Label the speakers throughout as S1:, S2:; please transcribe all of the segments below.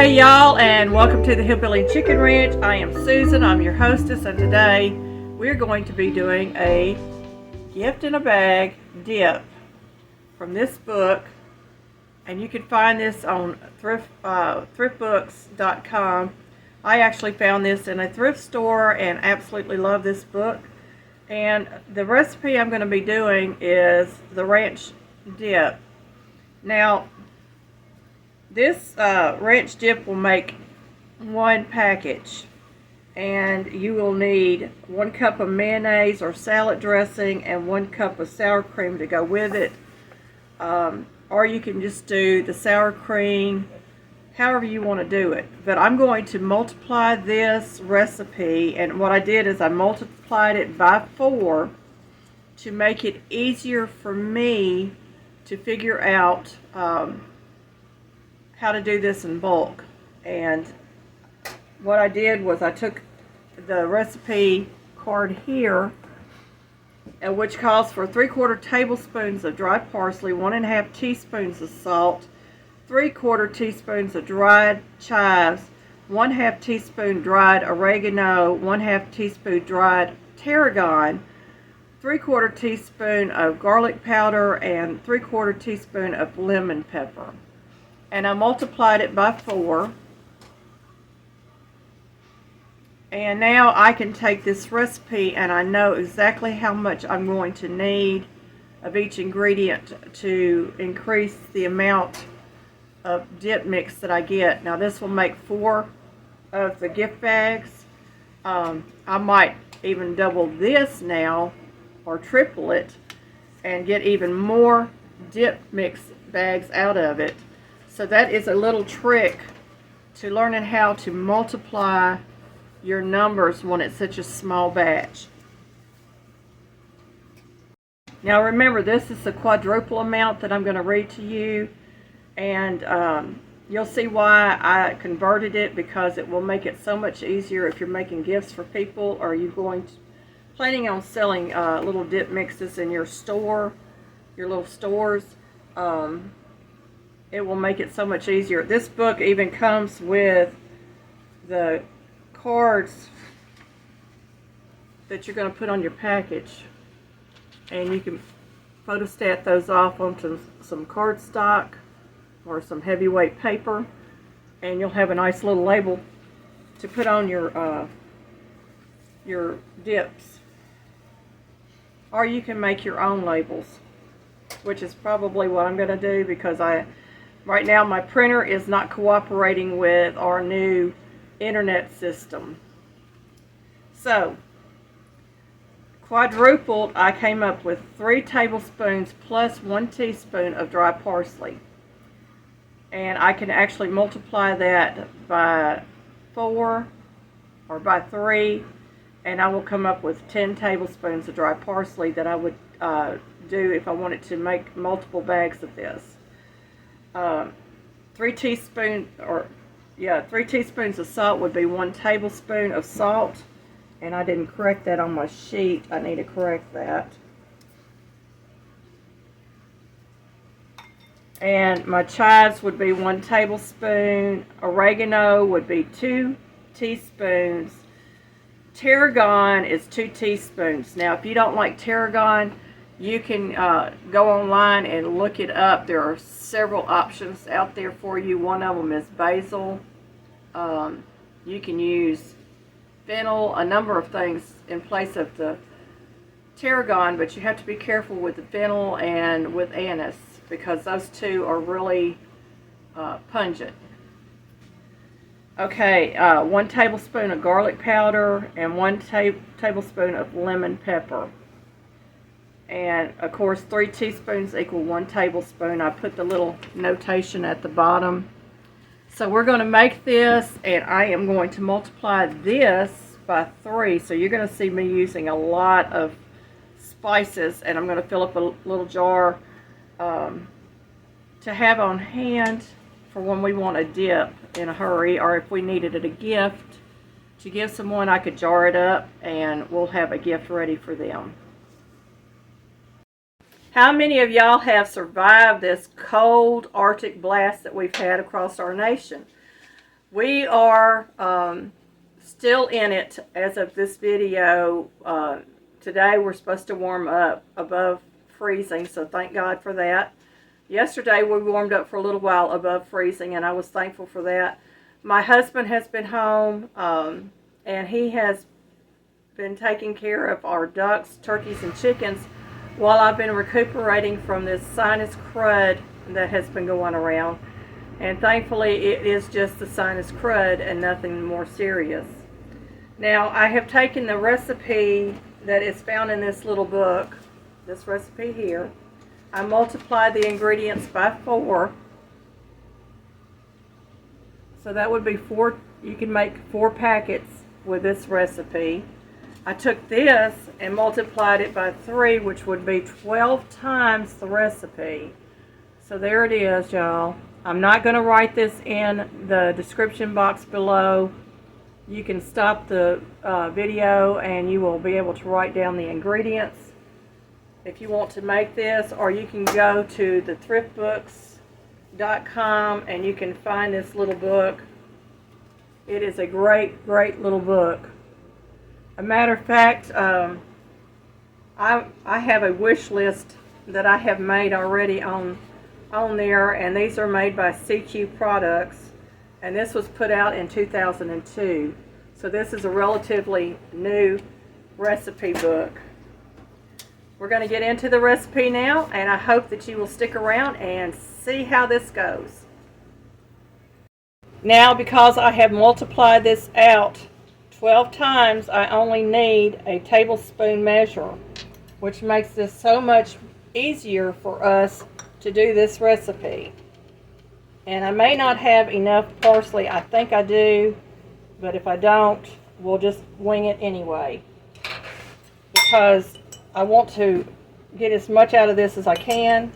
S1: Hey y'all, and welcome to the Hillbilly Chicken Ranch. I am Susan, I'm your hostess, and today we're going to be doing a gift in a bag dip from this book, and you can find this on thriftbooks.com. I actually found this in a thrift store and absolutely love this book. And the recipe I'm going to be doing is the ranch dip. Now, this ranch dip will make one package, and you will need 1 cup of mayonnaise or salad dressing and 1 cup of sour cream to go with it. Or you can just do the sour cream however you want to do it. But I'm going to multiply this recipe, and what I did is I multiplied it by 4 to make it easier for me to figure out how to do this in bulk. And what I did was I took the recipe card here, which calls for 3/4 tablespoons of dry parsley, 1 1/2 teaspoons of salt, 3/4 teaspoons of dried chives, 1/2 teaspoon dried oregano, 1/2 teaspoon dried tarragon, 3/4 teaspoon of garlic powder, and 3/4 teaspoon of lemon pepper. And I multiplied it by 4. And now I can take this recipe and I know exactly how much I'm going to need of each ingredient to increase the amount of dip mix that I get. Now this will make 4 of the gift bags. I might even double this now or triple it and get even more dip mix bags out of it. So that is a little trick to learning how to multiply your numbers when it's such a small batch. Now remember, this is the quadruple amount that I'm going to read to you, and you'll see why I converted it, because it will make it so much easier if you're making gifts for people, or you're planning on selling little dip mixes in your store, your little stores. It will make it so much easier. This book even comes with the cards that you're going to put on your package, and you can photostat those off onto some cardstock or some heavyweight paper, and you'll have a nice little label to put on your dips. Or you can make your own labels, which is probably what I'm going to do, because right now my printer is not cooperating with our new internet system. So, quadrupled, I came up with 3 tablespoons plus 1 teaspoon of dry parsley. And I can actually multiply that by 4 or by 3, and I will come up with 10 tablespoons of dry parsley that I would do if I wanted to make multiple bags of this. 3 teaspoons of salt would be 1 tablespoon of salt, and I didn't correct that on my sheet. I need to correct that. And my chives would be 1 tablespoon. Oregano would be 2 teaspoons. Tarragon is 2 teaspoons. Now, if you don't like tarragon, you can go online and look it up. There are several options out there for you. One of them is basil. You can use fennel, a number of things in place of the tarragon, but you have to be careful with the fennel and with anise, because those two are really pungent. Okay, 1 tablespoon of garlic powder and 1 tablespoon of lemon pepper. And of course 3 teaspoons equal 1 tablespoon. I put the little notation at the bottom. So we're going to make this, and I am going to multiply this by 3. So you're going to see me using a lot of spices, and I'm going to fill up a little jar to have on hand for when we want a dip in a hurry, or if we needed it a gift to give someone, I could jar it up and we'll have a gift ready for them. How many of y'all have survived this cold Arctic blast that we've had across our nation? We are still in it as of this video. Today we're supposed to warm up above freezing, so thank God for that. Yesterday we warmed up for a little while above freezing, and I was thankful for that. My husband has been home, and he has been taking care of our ducks, turkeys, and chickens while I've been recuperating from this sinus crud that has been going around. And thankfully it is just the sinus crud and nothing more serious. Now I have taken the recipe that is found in this little book, this recipe here. I multiplied the ingredients by 4. So that would be 4, you can make 4 packets with this recipe. I took this and multiplied it by 3, which would be 12 times the recipe. So there it is, y'all. I'm not going to write this in the description box below. You can stop the video and you will be able to write down the ingredients if you want to make this, or you can go to the thriftbooks.com and you can find this little book. It is a great, great little book. A matter of fact, I have a wish list that I have made already on there, and these are made by CQ Products, and this was put out in 2002. So this is a relatively new recipe book. We're going to get into the recipe now, and I hope that you will stick around and see how this goes. Now, because I have multiplied this out 12 times, I only need a tablespoon measure, which makes this so much easier for us to do this recipe. And I may not have enough parsley. I think I do, but if I don't, we'll just wing it anyway, because I want to get as much out of this as I can.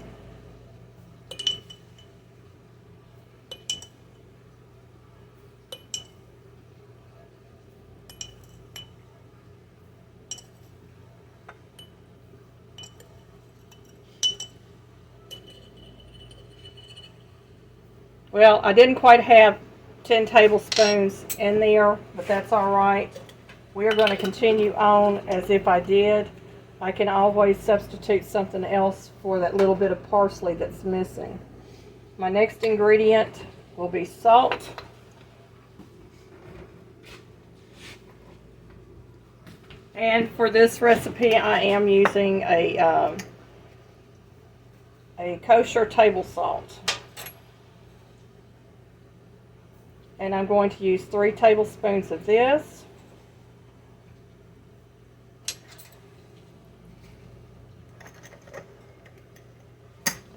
S1: Well, I didn't quite have 10 tablespoons in there, but that's all right. We're going to continue on as if I did. I can always substitute something else for that little bit of parsley that's missing. My next ingredient will be salt. And for this recipe, I am using a kosher table salt. And I'm going to use 3 tablespoons of this.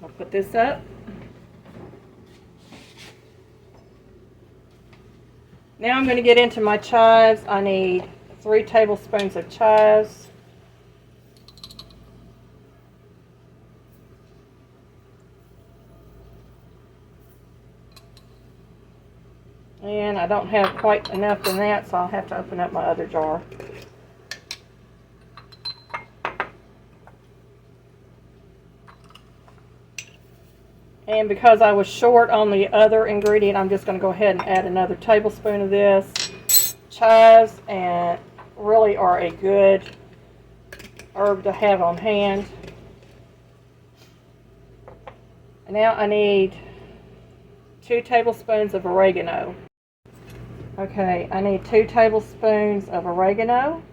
S1: I'll put this up. Now I'm going to get into my chives. I need 3 tablespoons of chives. And I don't have quite enough in that, so I'll have to open up my other jar. And because I was short on the other ingredient, I'm just going to go ahead and add another tablespoon of this. Chives and really are a good herb to have on hand. And now I need 2 tablespoons of oregano. Okay, I need 2 tablespoons of oregano.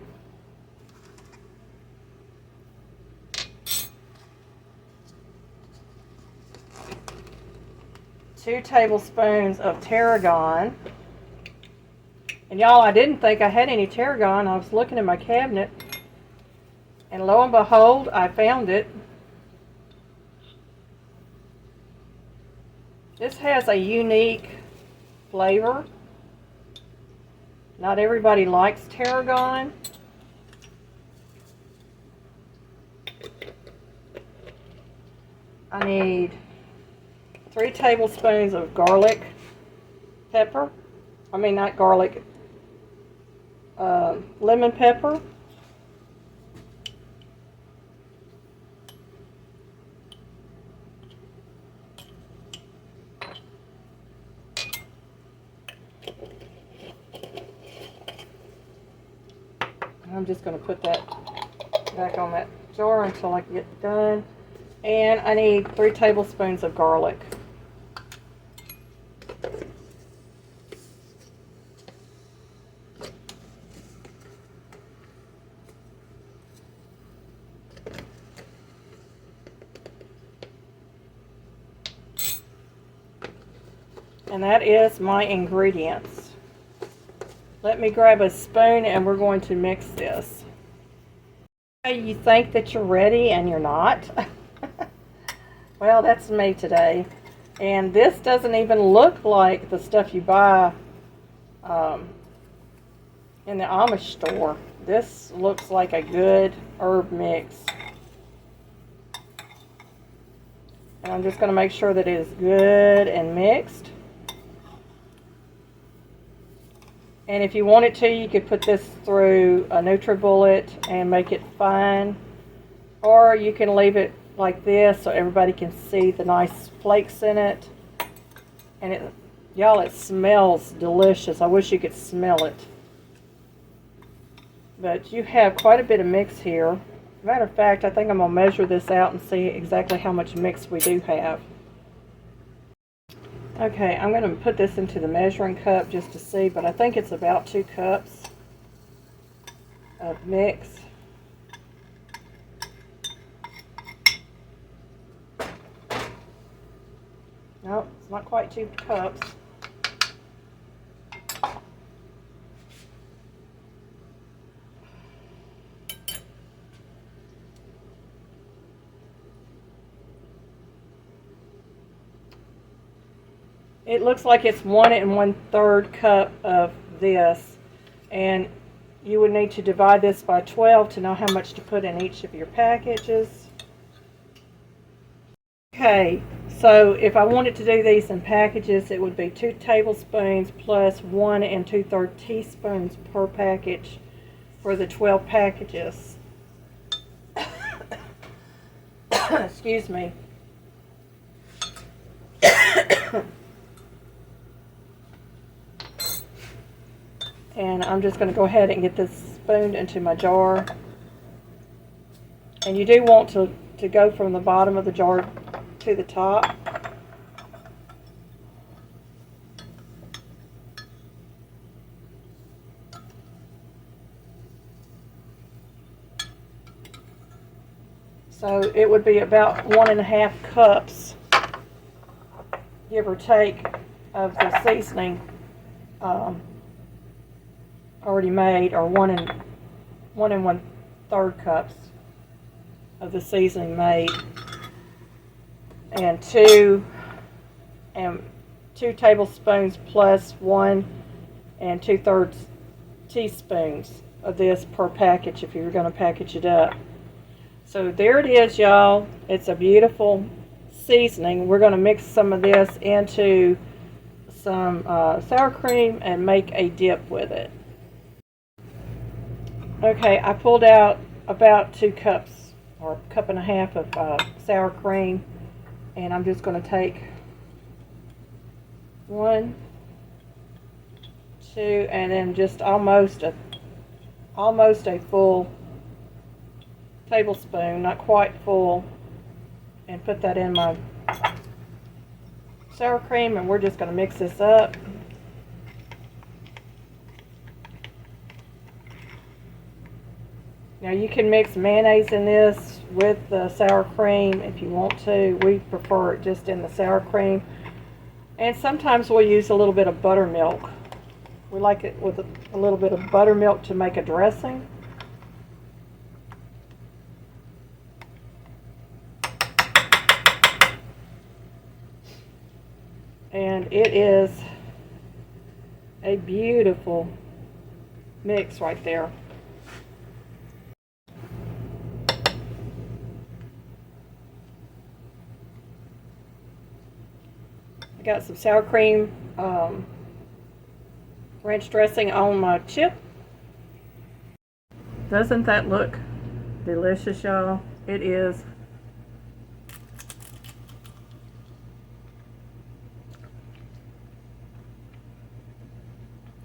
S1: Two tablespoons of tarragon. And y'all, I didn't think I had any tarragon. I was looking in my cabinet, and lo and behold, I found it. This has a unique flavor. Not everybody likes tarragon. I need 3 tablespoons of garlic pepper. I mean, not garlic, lemon pepper. I'm just going to put that back on that jar until I get done. And I need 3 tablespoons of garlic. And that is my ingredients. Let me grab a spoon and we're going to mix this. You think that you're ready and you're not. Well, that's me today. And this doesn't even look like the stuff you buy in the Amish store. This looks like a good herb mix. And I'm just going to make sure that it is good and mixed. And if you wanted to, you could put this through a NutriBullet and make it fine. Or you can leave it like this so everybody can see the nice flakes in it. And y'all, it smells delicious. I wish you could smell it. But you have quite a bit of mix here. Matter of fact, I think I'm going to measure this out and see exactly how much mix we do have. Okay, I'm going to put this into the measuring cup just to see, but I think it's about 2 cups of mix. Nope, it's not quite 2 cups. It looks like it's 1 1/3 cup of this, and you would need to divide this by 12 to know how much to put in each of your packages. Okay, so if I wanted to do these in packages, it would be 2 tablespoons plus 1 2/3 teaspoons per package for the 12 packages. Excuse me. And I'm just going to go ahead and get this spooned into my jar. And you do want to go from the bottom of the jar to the top. So it would be about 1 1/2 cups, give or take, of the seasoning already made, or 1 1/3 cups of the seasoning made, and 2 tablespoons plus 1 2/3 teaspoons of this per package if you're going to package it up. So there it is, y'all. It's a beautiful seasoning. We're going to mix some of this into some sour cream and make a dip with it. Okay, I pulled out about 2 cups or 1.5 cups of sour cream, and I'm just going to take 1, 2, and then just almost a full tablespoon, not quite full, and put that in my sour cream, and we're just going to mix this up. Now you can mix mayonnaise in this with the sour cream if you want to. We prefer it just in the sour cream. And sometimes we'll use a little bit of buttermilk. We like it with a little bit of buttermilk to make a dressing. And it is a beautiful mix right there. I got some sour cream ranch dressing on my chip. Doesn't that look delicious, y'all? It is.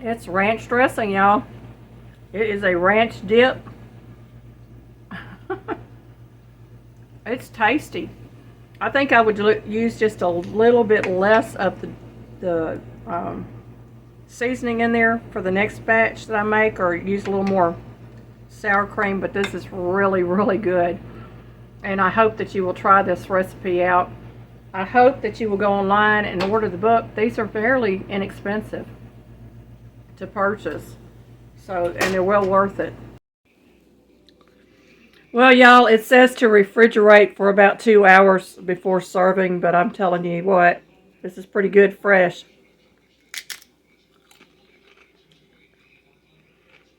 S1: It's ranch dressing, y'all. It is a ranch dip. It's tasty. I think I would use just a little bit less of the seasoning in there for the next batch that I make, or use a little more sour cream, but this is really, really good. And I hope that you will try this recipe out. I hope that you will go online and order the book. These are fairly inexpensive to purchase. So, and they're well worth it. Well, y'all, it says to refrigerate for about 2 hours before serving, but I'm telling you what, this is pretty good fresh.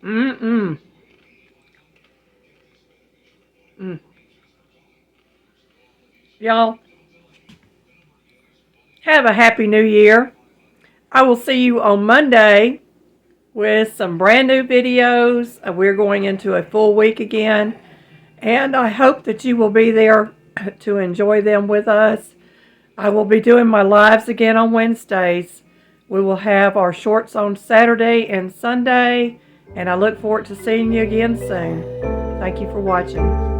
S1: Mm. Y'all, have a happy new year. I will see you on Monday with some brand new videos. We're going into a full week again, and I hope that you will be there to enjoy them with us. I will be doing my lives again on Wednesdays. We will have our shorts on Saturday and Sunday, and I look forward to seeing you again soon. Thank you for watching.